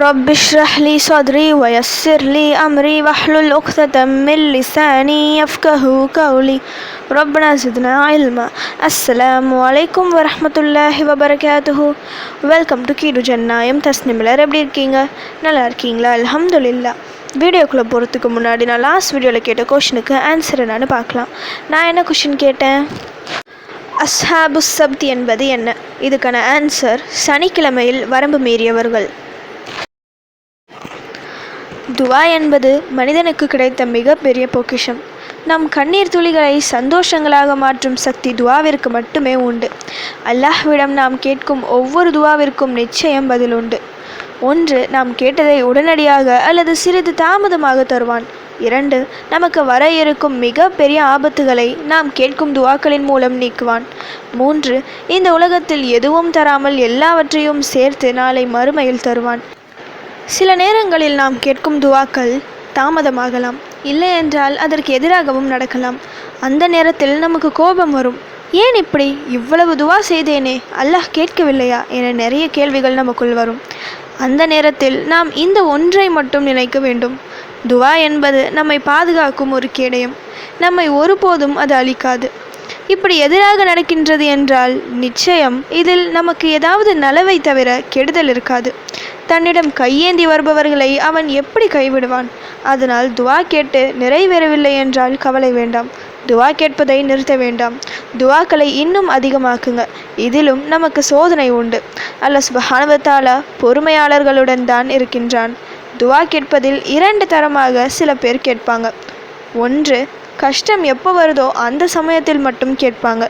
رب اشرح لي صدري ويسر لي أمري واحلل عقدة من لساني يفقهوا قولي ربنا زدنا علما. அஸ்ஸலாமு அலைக்கும் வரஹ்மத்துல்லாஹி வபரகாத்துஹு. வெல்கம் டு கீடு ஜன்னாயம் தஸ்னிமிலர். எப்படி இருக்கீங்க? நல்லா இருக்கீங்களா? அல்ஹம்துலில்லாஹ். வீடியோக்குள்ளே போகிறதுக்கு முன்னாடி நான் லாஸ்ட் வீடியோவில் கேட்ட கொஷனுக்கு ஆன்சர் என்னன்னு பார்க்கலாம். நான் என்ன கொஷின் கேட்டேன்? அஸ்ஹாபு சப்த் என்பது என்ன? இதுக்கான ஆன்சர் சனிக்கிழமையில் வரம்பு மீறியவர்கள். துவா என்பது மனிதனுக்கு கிடைத்த மிகப்பெரிய பொக்கிஷம். நம் கண்ணீர் துளிகளை சந்தோஷங்களாக மாற்றும் சக்தி துவாவிற்கு மட்டுமே உண்டு. அல்லாஹ்விடம் நாம் கேட்கும் ஒவ்வொரு துவாவிற்கும் நிச்சயம் பதில் உண்டு. ஒன்று, நாம் கேட்டதை உடனடியாக அல்லது சிறிது தாமதமாக தருவான். 2, நமக்கு வர இருக்கும் மிக பெரிய ஆபத்துகளை நாம் கேட்கும் துவாக்களின் மூலம் நீக்குவான். 3, இந்த உலகத்தில் எதுவும் தராமல் எல்லாவற்றையும் சேர்த்து நாளை மறுமையில் தருவான். சில நேரங்களில் நாம் கேட்கும் துவாக்கள் தாமதமாகலாம், இல்லை என்றால் அதற்கு எதிராகவும் நடக்கலாம். அந்த நேரத்தில் நமக்கு கோபம் வரும். ஏன் இப்படி? இவ்வளவு துவா செய்தேனே, அல்லாஹ் கேட்கவில்லையா என நிறைய கேள்விகள் நமக்குள் வரும். அந்த நேரத்தில் நாம் இந்த ஒன்றை மட்டும் நினைக்க வேண்டும். துவா என்பது நம்மை பாதுகாக்கும் ஒரு கேடயம். நம்மை ஒருபோதும் அது அழிக்காது. இப்படி எதிராக நடக்கின்றது என்றால் நிச்சயம் இதில் நமக்கு ஏதாவது நலவை தவிர கெடுதல் இருக்காது. தன்னிடம் கையேந்தி வருபவர்களை அவன் எப்படி கைவிடுவான்? அதனால் துவா கேட்டு நிறைவேறவில்லை என்றால் கவலை வேண்டாம். துவா கேட்பதை நிறுத்த வேண்டாம். துவாக்களை இன்னும் அதிகமாக்குங்க. இதிலும் நமக்கு சோதனை உண்டு. அல்லாஹ் சுப்ஹானஹு வ தஆலா பொறுமையாளர்களுடன் தான் இருக்கின்றான். துவா கேட்பதில் 2 தரமாக சில பேர் கேட்பாங்க. 1, கஷ்டம் எப்போ வருதோ அந்த சமயத்தில் மட்டும் கேட்பாங்க.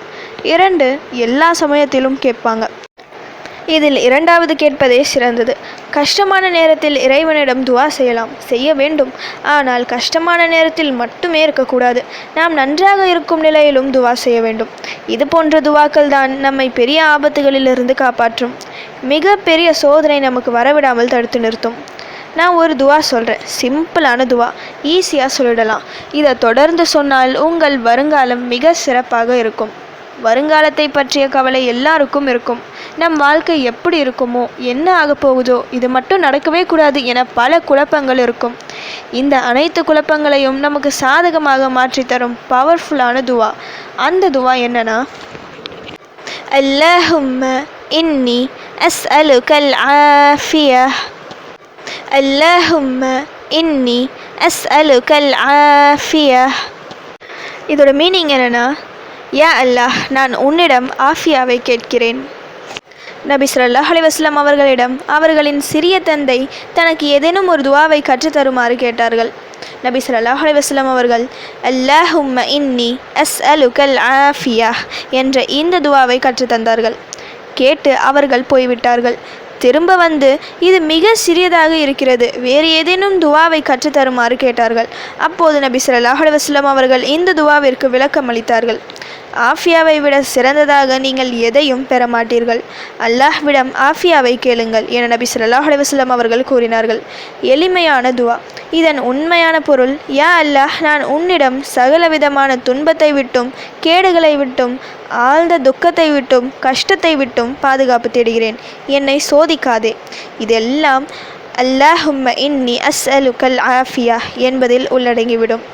2, எல்லா சமயத்திலும் கேட்பாங்க. இதில் 2வது கேட்பதே சிறந்தது. கஷ்டமான நேரத்தில் இறைவனிடம் துவா செய்ய வேண்டும். ஆனால் கஷ்டமான நேரத்தில் மட்டுமே இருக்கக்கூடாது. நாம் நன்றாக இருக்கும் நிலையிலும் துவா செய்ய வேண்டும். இது போன்ற துவாக்கள் தான் நம்மை பெரிய ஆபத்துகளிலிருந்து காப்பாற்றும். மிக பெரிய சோதனை நமக்கு வரவிடாமல் தடுத்து நிறுத்தும். நான் ஒரு துவா சொல்கிறேன். சிம்பிளான துவா, ஈஸியாக சொல்லிடலாம். இதை தொடர்ந்து சொன்னால் உங்கள் வருங்காலம் மிக சிறப்பாக இருக்கும். வருங்காலத்தை பற்றிய கவலை எல்லாருக்கும் இருக்கும். நம் வாழ்க்கை எப்படி இருக்குமோ, என்ன ஆக போகுதோ, இது மட்டும் நடக்கவே கூடாது என பல குழப்பங்கள் இருக்கும். இந்த அனைத்து குழப்பங்களையும் நமக்கு சாதகமாக மாற்றித்தரும் பவர்ஃபுல்லான துவா. அந்த துவா என்னன்னா, அல்லாஹும்ம இன்னி அஸ்அலுகல் ஆஃபியா, அல்லாஹும்ம இன்னி அஸ்அலுகல் ஆஃபியா. இதோட மீனிங் என்னன்னா, யா அல்லாஹ், நான் உன்னிடம் ஆஃபியாவை கேட்கிறேன். நபி ஸல்லல்லாஹு அலைஹி வஸல்லம் அவர்களிடம் அவர்களின் சிறிய தந்தை தனக்கு ஏதேனும் ஒரு துவாவை கற்றுத்தருமாறு கேட்டார்கள். நபி ஸல்லல்லாஹு அலைஹி வஸல்லம் அவர்கள் அல்லாஹும்ம இன்னி அஸ்அலுகல் ஆஃபியா என்ற இந்த துவாவை கற்றுத்தந்தார்கள். கேட்டு அவர்கள் போய்விட்டார்கள். திரும்ப வந்து இது மிக சிறியதாக இருக்கிறது, வேறு ஏதேனும் துவாவை கற்றுத்தருமாறு கேட்டார்கள். அப்போது நபி ஸல்லல்லாஹு அலைஹி வஸல்லம் அவர்கள் இந்த துவாவிற்கு விளக்கம் அளித்தார்கள். ஆஃபியாவை விட சிறந்ததாக நீங்கள் எதையும் பெற மாட்டீர்கள். அல்லாஹ்விடம் ஆஃபியாவை கேளுங்கள் என நபி ஸல்லல்லாஹு அலைஹி வஸல்லம் அவர்கள் கூறினார்கள். எளிமையான துவா. இதன் உண்மையான பொருள், யா அல்லாஹ், நான் உன்னிடம் சகலவிதமான துன்பத்தை விட்டும் கேடுகளை விட்டும் ஆழ்ந்த துக்கத்தை விட்டும் கஷ்டத்தை விட்டும் பாதுகாப்பு தேடுகிறேன். என்னை சோதிக்காதே. இதெல்லாம் அல்லாஹும்ம இன்னி அஸ்அலுகல் ஆஃபியா என்பதில் உள்ளடங்கிவிடும்.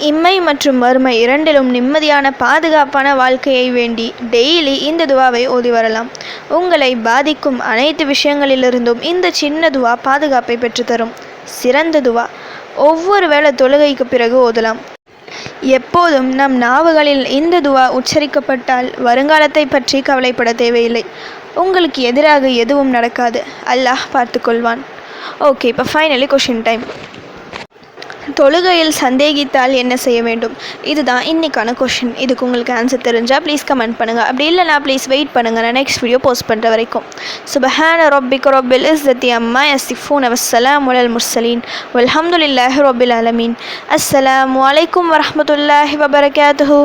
இம்மை மற்றும் மறுமை இரண்டிலும் நிம்மதியான பாதுகாப்பான வாழ்க்கையை வேண்டி டெய்லி இந்த துவாவை ஓதி வரலாம். உங்களை பாதிக்கும் அனைத்து விஷயங்களிலிருந்தும் இந்த சின்ன துவா பாதுகாப்பை பெற்றுத்தரும். சிறந்த துவா. ஒவ்வொரு வேளை தொழுகைக்கு பிறகு ஓதலாம். எப்போதும் நம் நாவுகளில் இந்த துவா உச்சரிக்கப்பட்டால் வருங்காலத்தை பற்றி கவலைப்பட தேவையில்லை. உங்களுக்கு எதிராக எதுவும் நடக்காது. அல்லாஹ் பார்த்துக்கொள்வான். ஓகே, இப்போ ஃபைனலி கொஷின் டைம். தொழுகையில் சந்தேகித்தால் என்ன செய்ய வேண்டும்? இதுதான் இன்னைக்கான கொஷின். இதுக்கு உங்களுக்கு ஆன்சர் தெரிஞ்சால் ப்ளீஸ் கமெண்ட் பண்ணுங்கள். அப்படி இல்லைனா ப்ளீஸ் வெயிட் பண்ணுங்கள், நான் நெக்ஸ்ட் வீடியோ போஸ்ட் பண்ணுற வரைக்கும். சுப்ஹான ரப்பிக ரப்பில் இஸ்ஸத்தி அம்மா யசிஃபூன் வஸ்ஸலாமு அலல் முர்ஸலீன் வல்ஹம்துலில்லாஹி ரப்பில் ஆலமீன். அஸ்ஸலாமு அலைக்கும் வரஹ்மத்துல்லாஹி வபரகாத்துஹு.